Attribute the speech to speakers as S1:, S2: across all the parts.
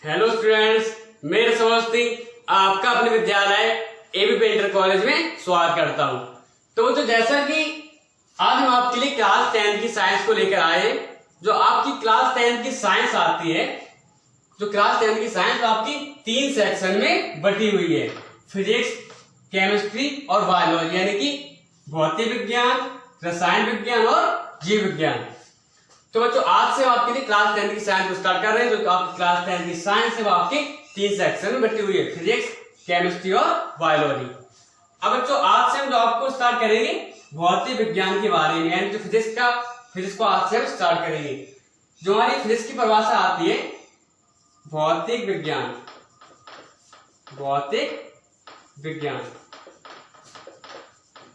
S1: Hello students, मेरे समस्ती आपका अपने विद्यालय एबीपी इंटर कॉलेज में स्वागत करता हूं। तो जैसा कि आज हम आपके लिए क्लास 10 की साइंस को लेकर आए। जो आपकी क्लास 10 की साइंस आती है, जो क्लास 10 की साइंस आपकी 3 सेक्शन में बटी हुई है, फिजिक्स, केमिस्ट्री और बायोलॉजी, यानी कि भौतिक विज्ञान, रसायन विज्ञान और जीव विज्ञान। तो बच्चों आज से आपके लिए क्लास 10 की साइंस को स्टार्ट कर रहे हैं। जो आपकी क्लास 10 की साइंस है वो आपकी 3 सेक्शन में बटी हुई है, फिजिक्स, केमिस्ट्री और बायोलॉजी। अब बच्चों आज से हम जो आपको स्टार्ट करेंगे भौतिक विज्ञान के बारे में, यानी जो फिजिक्स को आज से हम स्टार्ट करेंगे। जो हमारी फिजिक्स की परिभाषा आती है भौतिक विज्ञान,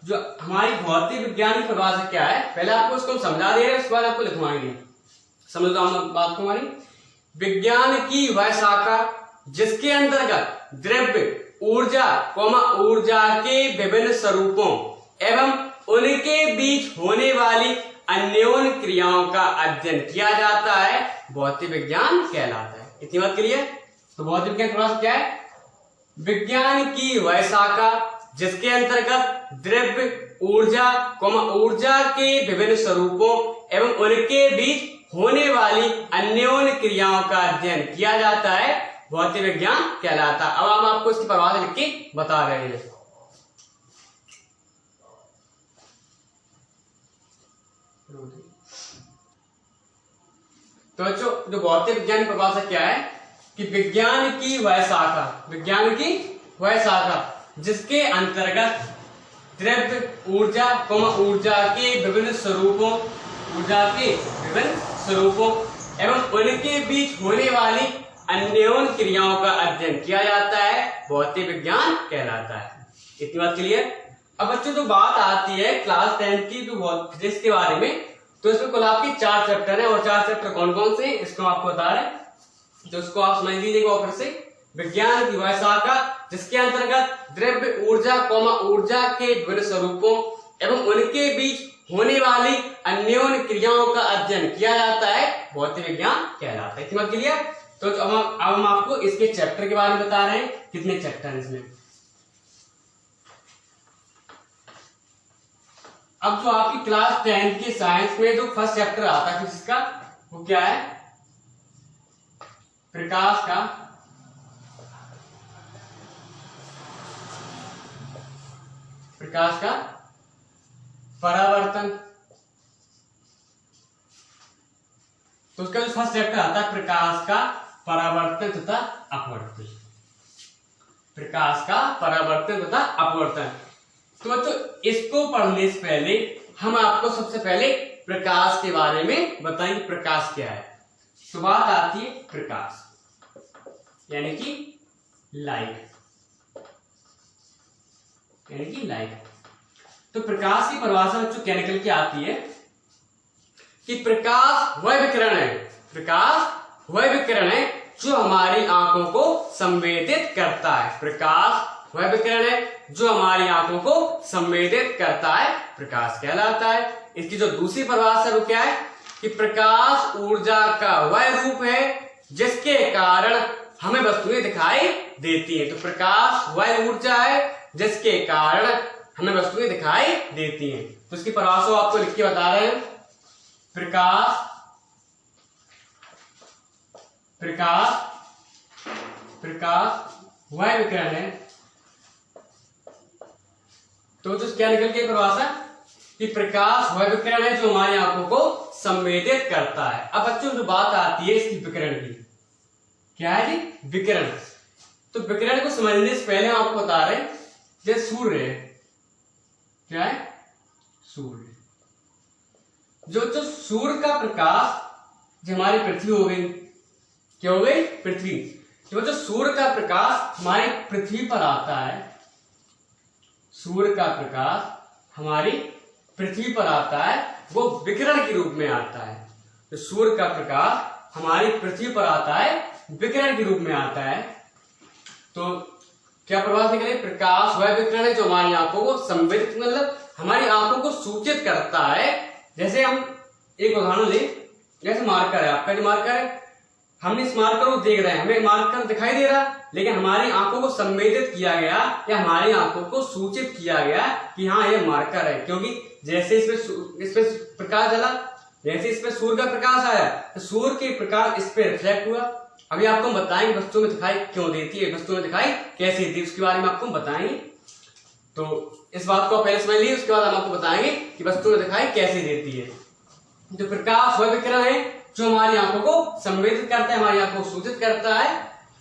S1: जो हमारी भौतिक विज्ञान की परिभाषा क्या है, पहले आपको उसको समझा दे रहे हैं, उसके बाद आपको लिखवाएंगे। समझ लो हम बात को। हमारी विज्ञान की वह शाखा जिसके अंतर्गत द्रव्य, ऊर्जा, ऊर्जा के विभिन्न स्वरूपों एवं उनके बीच होने वाली अन्योन्य क्रियाओं का अध्ययन किया जाता है, भौतिक विज्ञान कहलाता है। इतनी बात क्लियर? तो भौतिक विज्ञान की परिभाषा क्या है? विज्ञान की वह शाखा जिसके अंतर्गत द्रव्य, ऊर्जा, ऊर्जा के विभिन्न स्वरूपों एवं उनके बीच होने वाली अन्योन्य क्रियाओं का अध्ययन किया जाता है, भौतिक विज्ञान कहलाता है। अब हम आपको इसकी परिभाषा लिख के बता रहे हैं। तो बच्चों जो भौतिक विज्ञान की परिभाषा क्या है कि विज्ञान की वह शाखा जिसके अंतर्गत द्रव्य, ऊर्जा, ऊर्जा के विभिन्न स्वरूपों एवं उनके बीच होने वाली अन्योन्य क्रियाओं का अध्ययन किया जाता है, भौतिक विज्ञान कहलाता है। इतनी बात क्लियर? अब बच्चों जो बात आती है क्लास 10 की जो फिजिक्स के बारे में, तो इसमें कुल आपकी 4 चैप्टर है। और 4 चैप्टर कौन कौन से इसको आपको बता रहे हैं, तो इसको आप समझ लीजिएगा फिर से। विज्ञान की वह शाखा जिसके अंतर्गत द्रव्य, ऊर्जा, ऊर्जा के विभिन्न स्वरूपों एवं उनके बीच होने वाली अन्योन्य क्रियाओं का अध्ययन किया जाता है, भौतिक विज्ञान कहलाता है। समझ लिया? तो अब हम आपको इसके चैप्टर के बारे में बता रहे हैं। कितने चैप्टर हैं इसमें? अब जो आपकी क्लास 10 की साइंस में जो फर्स्ट चैप्टर आता है फिजिक्स का, वो क्या है? प्रकाश का परावर्तन। तो उसका जो फर्स्ट चैप्टर आता है प्रकाश का परावर्तन तथा अपवर्तन। तो बच्चों इसको पढ़ने से पहले हम आपको सबसे पहले प्रकाश के बारे में बताएंगे। प्रकाश क्या है? तो बात आती है प्रकाश यानी कि लाइट। तो प्रकाश की परिभाषा बच्चों क्या निकल के आती है कि प्रकाश वह विकिरण है जो हमारी आंखों को संवेदित करता है। प्रकाश वह विकिरण है जो हमारी आंखों को संवेदित करता है, प्रकाश कहलाता है। इसकी जो दूसरी परिभाषा वो क्या है कि प्रकाश ऊर्जा का वह रूप है जिसके कारण हमें वस्तुएं दिखाई देती हैं। तो प्रकाश वह ऊर्जा है जिसके कारण हमें वस्तुएं दिखाई देती हैं। तो इसकी परिभाषा आपको लिख के बता रहे हैं। प्रकाश वह विकिरण है। तो जो क्या निकल के परिभाषा कि प्रकाश वह विकिरण है जो हमारी आंखों को संवेदित करता है। अब बच्चों जो बात आती है इसकी विकिरण की, क्या है जी? विकिरण। तो विकिरण को समझने से पहले हम आपको बता रहे हैं जैसे सूर्य है, क्या है? सूर्य। जो सूर्य का प्रकाश, जो हमारी पृथ्वी हो गई, क्या हो गई? पृथ्वी। जो सूर्य का प्रकाश हमारी पृथ्वी पर आता है, सूर्य का प्रकाश हमारी पृथ्वी पर आता है, वो विकिरण के रूप में आता है। तो सूर्य का प्रकाश हमारी पृथ्वी पर आता है, विकिरण के रूप में आता है। तो क्या प्रभाव निकले? प्रकाश वह विकिरण है जो हमारी आंखों को संवेदित, मतलब हमारी आंखों को सूचित करता है। जैसे हम एक उदाहरण लें, जैसे मार्कर है, आपका जो मार्कर है, हमने इस मार्कर को देख रहे हैं, हमें मार्कर दिखाई दे रहा, लेकिन हमारी आंखों को संवेदित किया गया या हमारी आंखों को सूचित किया गया कि हाँ ये मार्कर है, क्योंकि जैसे इसमें प्रकाश जला, जैसे इसमें सूर्य का प्रकाश आया तो सूर्य के प्रकाश इस पे रिफ्लेक्ट हुआ। अभी आपको बताएंगे वस्तु में दिखाई क्यों देती है, वस्तु में दिखाई कैसे देती है, उसके बारे में आपको बताएंगे। तो इस बात को पहले समझ लीजिए, उसके बाद हम आपको बताएंगे कि वस्तु में दिखाई कैसे देती है। जो प्रकाश वह विकिरण है जो हमारी आंखों को संवेदित करता है, हमारी आंखों को सूचित करता है,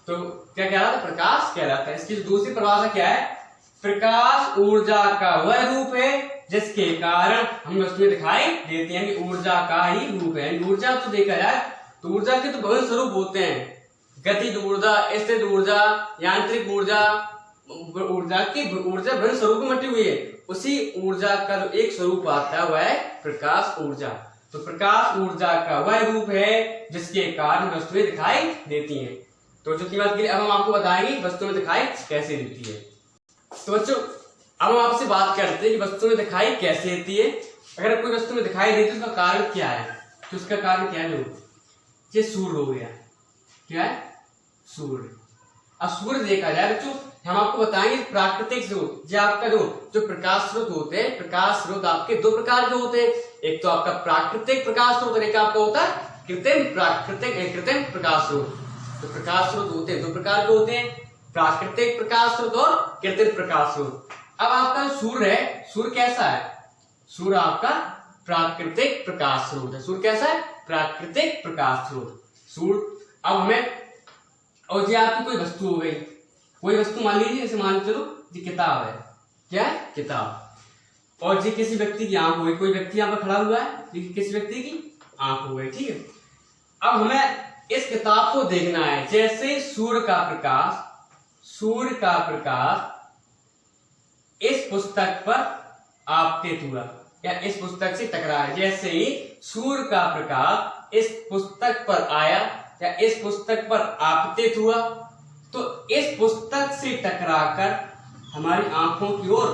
S1: तो क्या कहलाता है? प्रकाश कहलाता है। इसकी दूसरी परिभाषा क्या है? प्रकाश ऊर्जा का वह रूप है जिसके कारण हमें वस्तु में दिखाई देती है, ऊर्जा का ही रूप है। ऊर्जा तो देखा जाए तो ऊर्जा के तो बहुत स्वरूप होते हैं, गतिज ऊर्जा, स्थित ऊर्जा, यांत्रिक ऊर्जा, ऊर्जा विभिन्न स्वरूप में बटी हुई है। उसी ऊर्जा का जो एक स्वरूप आता है वह है प्रकाश ऊर्जा। तो प्रकाश ऊर्जा का वह रूप है जिसके कारण वस्तुएं दिखाई देती हैं। तो जो की बात की अब हम आपको बताएंगे वस्तु में दिखाई कैसे देती है। तो बच्चों अब हम आपसे बात करते हैं कि वस्तु में दिखाई कैसे देती है। अगर कोई वस्तु में दिखाई देती है उसका कारण क्या है? तो उसका कारण क्या है? ये सूर्य हो गया। क्या है? सूर्य। अब सूर्य देखा जाए बच्चों, हम आपको बताएंगे प्राकृतिक स्रोत, जो आपका जो प्रकाश स्रोत होते हैं, प्रकाश स्रोत आपके दो प्रकार के होते हैं। एक तो आपका प्राकृतिक प्रकाश स्रोत और एक आपका होता है कृत्रिम प्रकाश स्रोत। तो प्रकाश स्रोत होते हैं दो प्रकार के होते हैं, प्राकृतिक प्रकाश स्रोत और कृत्रिम प्रकाश स्रोत। अब आपका सूर्य है, सूर्य कैसा है? सूर्य आपका प्राकृतिक प्रकाश स्रोत है। सूर्य कैसा है? प्राकृतिक प्रकाश स्रोत। सूर्य अब हमें, और ये आपकी कोई वस्तु हो गई, कोई वस्तु मान लीजिए, जैसे मान चलो ये किताब है। क्या है? किताब। और ये किसी व्यक्ति की आंख हो गई, कोई व्यक्ति यहाँ पर खड़ा हुआ है, किसी व्यक्ति की आंख हो गई। ठीक है, अब हमें इस किताब को देखना है। जैसे सूर्य का प्रकाश इस पुस्तक पर आपतित हुआ या इस पुस्तक से टकराया, जैसे ही सूर्य का प्रकाश इस पुस्तक पर आया या इस पुस्तक पर आपतित हुआ, तो इस पुस्तक से टकराकर हमारी आंखों की ओर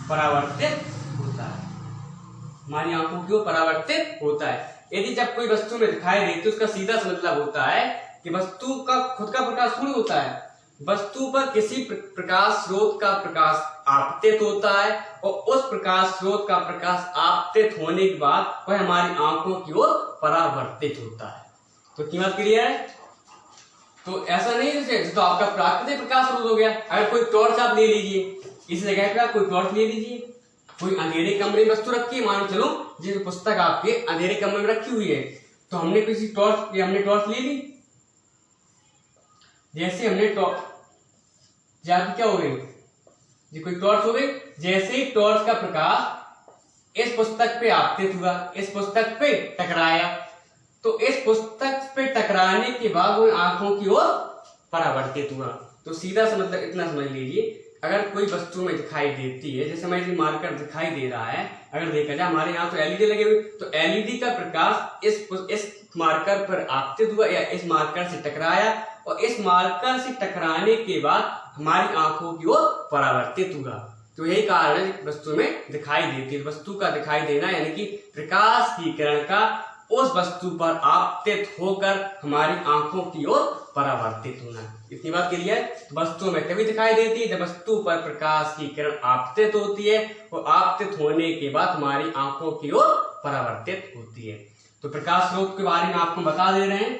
S1: परावर्तित होता है। हमारी आंखों की ओर परावर्तित होता है। यदि जब कोई वस्तु में दिखाई देती है उसका सीधा सा मतलब होता है कि वस्तु का खुद का प्रकाश सूर्य होता है, वस्तु पर किसी प्रकाश स्रोत का प्रकाश आपतित होता है और उस प्रकाश स्रोत का प्रकाश आपतित होने के बाद वह हमारी आंखों की ओर परावर्तित होता है। तो की बात क्लियर है? तो ऐसा नहीं जैसे तो आपका प्राकृतिक प्रकाश स्रोत हो गया। अगर कोई टॉर्च आप ले लीजिए, इस जगह पे आप कोई टॉर्च ले लीजिए, कोई अंधेरे कमरे में वस्तु रखी है, मान चलो जिस पुस्तक आपके अंधेरे कमरे में रखी हुई है, तो हमने टॉर्च ले ली। जैसे हमने टॉर्च, क्या हो गई? ये कोई टॉर्च हो गई। जैसे ही टॉर्च का प्रकाश इस पुस्तक पे आपतित हुआ, इस पुस्तक पे टकराया, तो इस पुस्तक पे टकराने के बाद वो आंखों की ओर परावर्तित हुआ। तो सीधा सा मतलब इतना समझ लीजिए, अगर कोई वस्तु में दिखाई देती है, जैसे हमें मार्कर दिखाई दे रहा है, अगर देखा जाए हमारे यहाँ तो एलईडी लगे हुए, तो एलईडी का प्रकाश इस मार्कर पर आपतित हुआ या इस मार्कर से टकराया और इस मार्कर से टकराने के बाद हमारी आंखों की ओर परावर्तित हुआ। तो यही कारण है वस्तु में दिखाई देती है। वस्तु का दिखाई देना यानी कि प्रकाश की किरण का उस वस्तु पर आपतित होकर हमारी आंखों की ओर परावर्तित होना। इतनी बात क्लियर है? वस्तु में तभी दिखाई देती है जब वस्तु पर प्रकाश की किरण आपतित होती है और आपतित होने के बाद हमारी आंखों की ओर परावर्तित होती है। तो प्रकाश स्रोत के बारे में आपको बता दे रहे हैं।